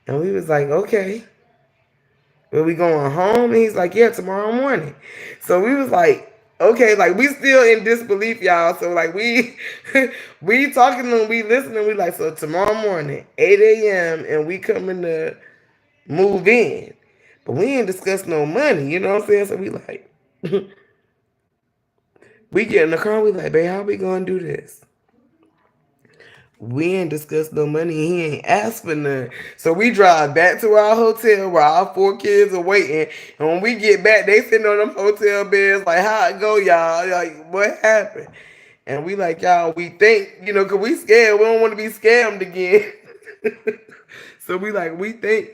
And we was like, okay. Are we going home? And he's like, yeah, tomorrow morning. So we was like, okay, like we still in disbelief, y'all. So like we we talking to them, we listening, we like, so tomorrow morning, 8 a.m. and we coming to move in. But we ain't discuss no money, you know what I'm saying? So we like we get in the car, we like, babe, how we gonna do this? We ain't discussed no money. He ain't asked for none. So we drive back to our hotel where our 4 kids are waiting. And when we get back, they sitting on them hotel beds like, how it go, y'all? Like, what happened? And we like, y'all, we think, because we scared. We don't want to be scammed again. So we think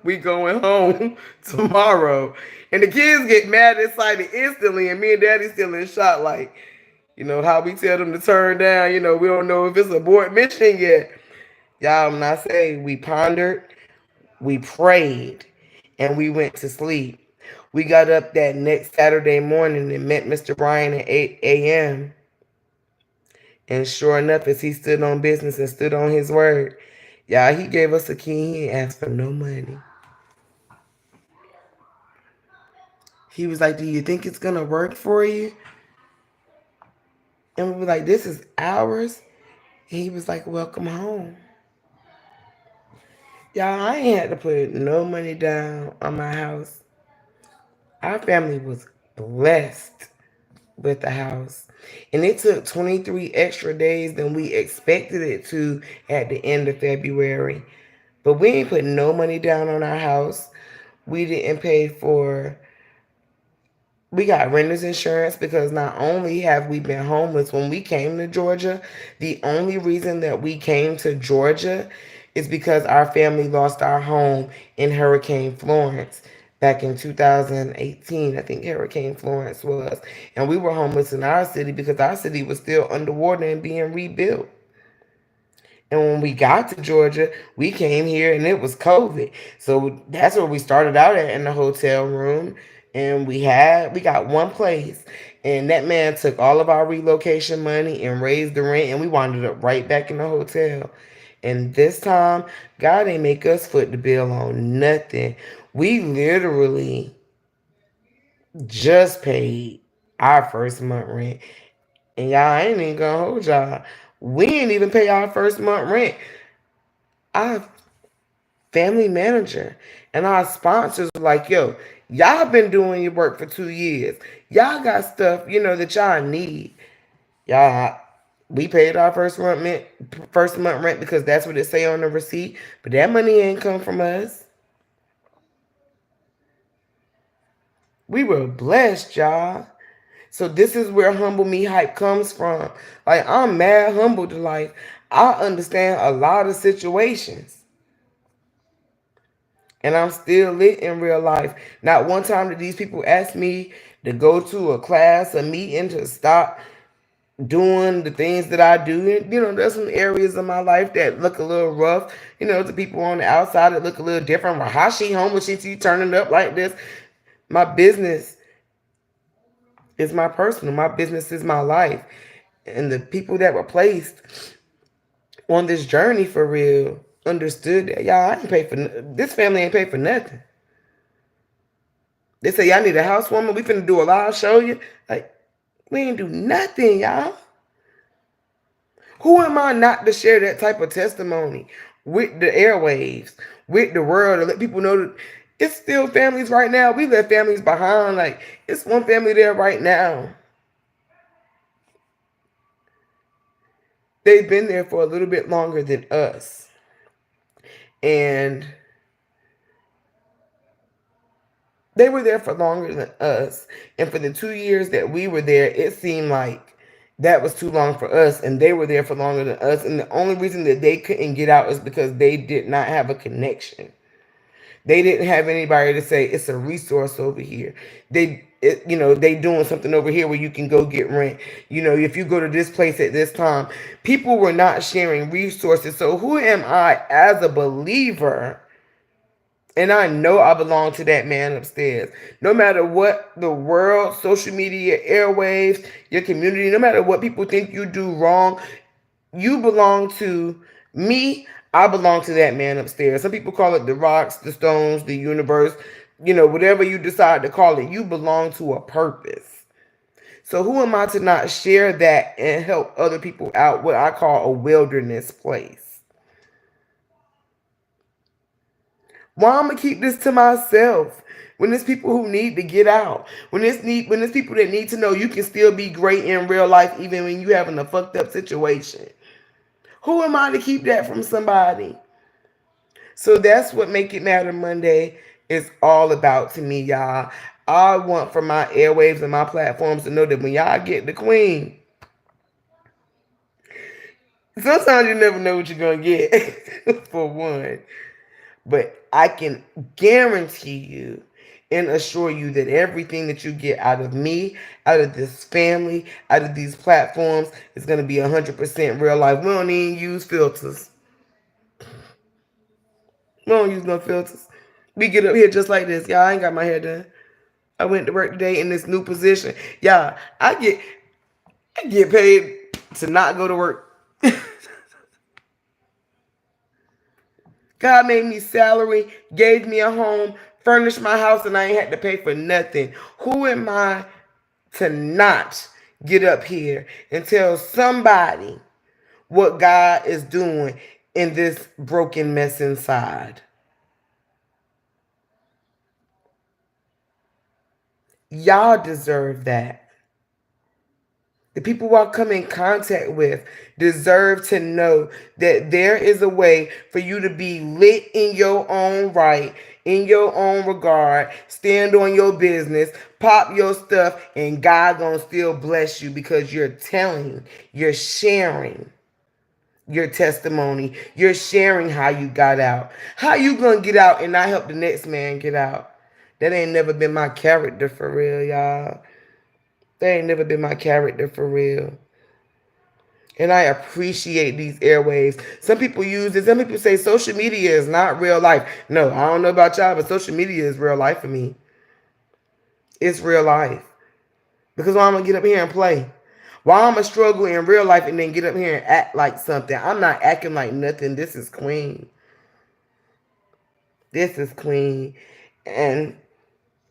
we going home tomorrow. And the kids get mad and excited instantly. And me and daddy still in shock like, how we tell them to turn down, we don't know if it's a abort mission yet. Y'all, when I say we pondered, we prayed, and we went to sleep. We got up that next Saturday morning and met Mr. Bryan at 8 a.m. And sure enough, as he stood on business and stood on his word, y'all, he gave us a key. He ain't asked for no money. He was like, do you think it's going to work for you? And we were like, this is ours. And he was like, welcome home. Y'all, I ain't had to put no money down on my house. Our family was blessed with the house. And it took 23 extra days than we expected it to at the end of February. But we ain't put no money down on our house. We didn't pay for we got renter's insurance because not only have we been homeless when we came to Georgia, the only reason that we came to Georgia is because our family lost our home in Hurricane Florence back in 2018. I think Hurricane Florence was. And we were homeless in our city because our city was still underwater and being rebuilt. And when we got to Georgia, we came here and it was COVID. So that's where we started out at in the hotel room. And we got one place. And that man took all of our relocation money and raised the rent. And we wound up right back in the hotel. And this time, God ain't make us foot the bill on nothing. We literally just paid our first month rent. And y'all, I ain't even gonna hold y'all. We ain't even pay our first month rent. Our family manager and our sponsors were like, yo, y'all been doing your work for 2 years. Y'all got stuff, that y'all need. Y'all, we paid our first month rent because that's what it say on the receipt. But that money ain't come from us. We were blessed, y'all. So this is where humble me hype comes from. Like, I'm mad humble to life. I understand a lot of situations. And I'm still lit in real life. Not one time did these people ask me to go to a class, a meeting, to stop doing the things that I do. And, there's some areas of my life that look a little rough. To people on the outside that look a little different. Well, how she homeless? She turning up like this. My business is my personal. My business is my life. And the people that were placed on this journey for real understood that, y'all, I ain't pay for this family ain't pay for nothing. They say, y'all need a housewarming. We finna do a live show you. Like, we ain't do nothing, y'all. Who am I not to share that type of testimony? with the airwaves, with the world, to let people know that it's still families right now. We left families behind. Like, it's one family there right now. They've been there for a little bit longer than us. And they were there for longer than us. And for the 2 years that we were there, it seemed like that was too long for us. And they were there for longer than us. And the only reason that they couldn't get out is because they did not have a connection. They didn't have anybody to say it's a resource over here. They doing something over here where you can go get rent. If you go to this place at this time, people were not sharing resources. So who am I as a believer? And I know I belong to that man upstairs. No matter what the world, social media, airwaves, your community, no matter what people think you do wrong, you belong to me. I belong to that man upstairs. Some people call it the rocks, the stones, the universe, whatever you decide to call it. You belong to a purpose. So who am I to not share that and help other people out what I call a wilderness place? Why I'm gonna keep this to myself when there's people who need to get out? When there's people that need to know you can still be great in real life even when you having a fucked up situation. Who am I to keep that from somebody? So that's what Make It Matter Monday is all about to me, y'all. I want for my airwaves and my platforms to know that when y'all get the queen, sometimes you never know what you're gonna get, for one. But I can guarantee you and assure you that everything that you get out of me, out of this family, out of these platforms is going to be 100% real life. We don't even use filters. We don't use no filters. We get up here just like this. Y'all, I ain't got my hair done. I went to work today in this new position. Y'all, I get paid to not go to work. God made me salary, gave me a home, furnished my house, and I ain't had to pay for nothing. Who am I to not get up here and tell somebody what God is doing in this broken mess inside? Y'all deserve that. The people who I come in contact with deserve to know that there is a way for you to be lit in your own right, in your own regard, stand on your business, pop your stuff, and God gonna still bless you because you're sharing your testimony. You're sharing how you got out. How you gonna get out and not help the next man get out? That ain't never been my character for real, y'all. That ain't never been my character for real. And I appreciate these airwaves. Some people use it. Some people say social media is not real life. No, I don't know about y'all, but social media is real life for me. It's real life. Because why I'm going to get up here and play? Why I'm going to struggle in real life and then get up here and act like something? I'm not acting like nothing. This is Queen. This is Queen. And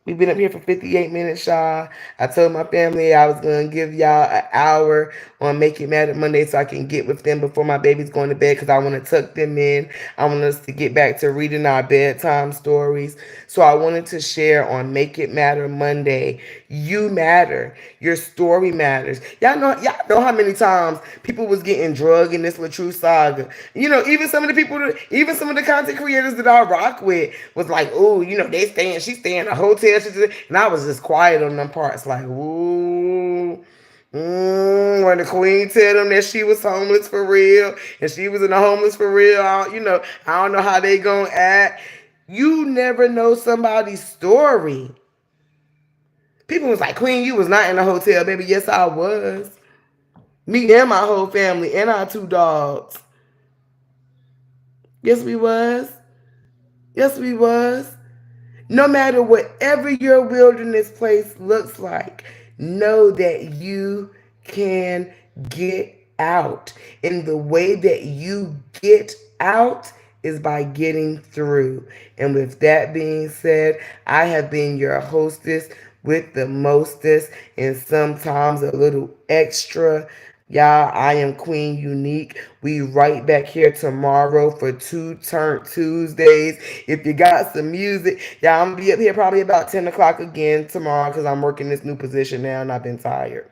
we've been up here for 58 minutes, y'all. I told my family I was going to give y'all an hour on Make It Matter Monday so I can get with them before my baby's going to bed because I want to tuck them in. I want us to get back to reading our bedtime stories. So I wanted to share on Make It Matter Monday. You matter. Your story matters. Y'all know how many times people was getting drugged in this LaTrue saga. Even some of the content creators that I rock with was like, oh, she stay in a hotel. And I was just quiet on them parts, like, ooh. When the queen tell them that she was homeless for real and she was in the homeless for real, I don't know how they gonna act. You never know somebody's story. People was like, Queen, you was not in a hotel, baby. Yes, I was. Me and my whole family and our 2 dogs. Yes, we was. Yes, we was. No matter whatever your wilderness place looks like, know that you can get out. And the way that you get out is by getting through. And with that being said, I have been your hostess with the mostest and sometimes a little extra Y'all, I am Queen Unique. We right back here tomorrow for Two Turn Tuesdays. If you got some music, y'all, I'm gonna be up here probably about 10 o'clock again tomorrow because I'm working this new position now and I've been tired.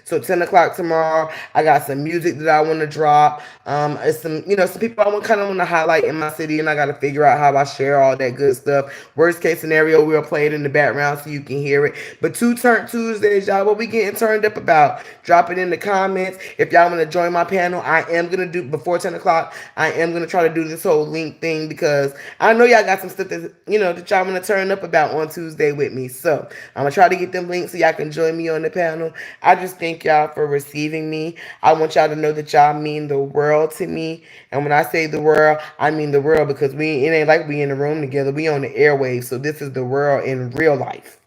So 10 o'clock tomorrow, I got some music that I want to drop. It's some, some people I want kind of want to highlight in my city, and I got to figure out how I share all that good stuff. Worst case scenario, we'll play it in the background so you can hear it. But Two Turn Tuesdays, y'all, what we getting turned up about? Drop it in the comments. If y'all want to join my panel, I am gonna do before 10 o'clock. I am gonna try to do this whole link thing because I know y'all got some stuff that that y'all want to turn up about on Tuesday with me. So I'm gonna try to get them links so y'all can join me on the panel. I just thank y'all for receiving me. I want y'all to know that y'all mean the world to me. And when I say the world, I mean the world because it ain't like we in the room together. We on the airwaves. So this is the world in real life.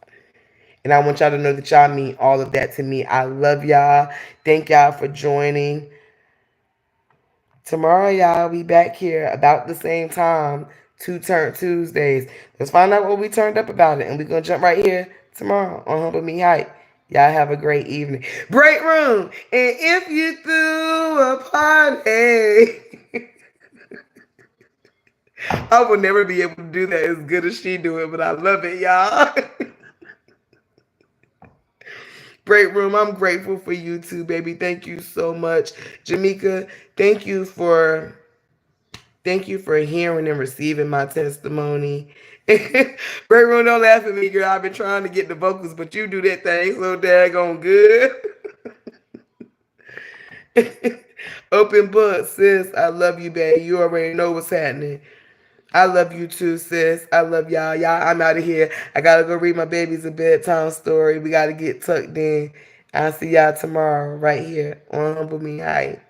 And I want y'all to know that y'all mean all of that to me. I love y'all. Thank y'all for joining. Tomorrow, y'all, we back here about the same time. Two Turn Tuesdays. Let's find out what we turned up about it. And we're going to jump right here tomorrow on Humble Me Hype. Y'all have a great evening. Break room. And if you threw a party. I will never be able to do that as good as she do it, but I love it, y'all. Break room, I'm grateful for you too, baby. Thank you so much. Jamaica, thank you for hearing and receiving my testimony. Break room, don't laugh at me, girl. I've been trying to get the vocals, but you do that thing so daggone good. Open book, sis. I love you, baby. You already know what's happening. I love you too, sis. I love y'all. Y'all, I'm out of here. I gotta go read my babies a bedtime story. We gotta get tucked in. I'll see y'all tomorrow right here on Humble Me High.